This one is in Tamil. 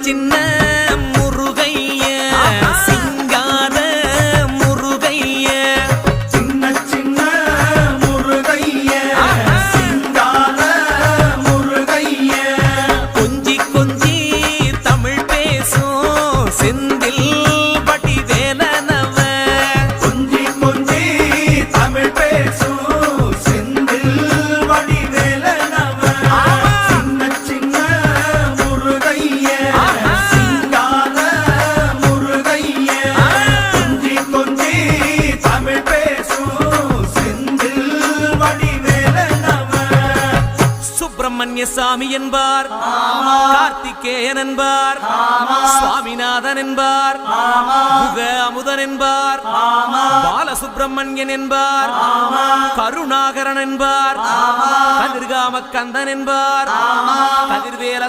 சின்ன முருகைய சிங்கார முருகைய சின்ன சின்ன முருகைய சிங்கார முருகைய கொஞ்சி கொஞ்சி தமிழ் பேசும் செந்தில் வடிவேலனவ கொஞ்சி கொஞ்சி தமிழ் பேசும் செந்தில் வடிவேலனவ சின்ன சின்ன முருகைய சிங்கார முருகைய கொஞ்சி கொஞ்சி தமிழ் பேசும் செந்தில் வடிவேலனவ சுப்பிரமணிய சாமி என்பார், கார்த்திகேயன் என்பார், சுவாமிநாதன் என்பார், முக அமுதன் என்பார், பாலசுப்பிரமணியன் என்பார், கருணாகரன் என்பார், கதிர்காம கந்தன் என்பார், கதிர்வேல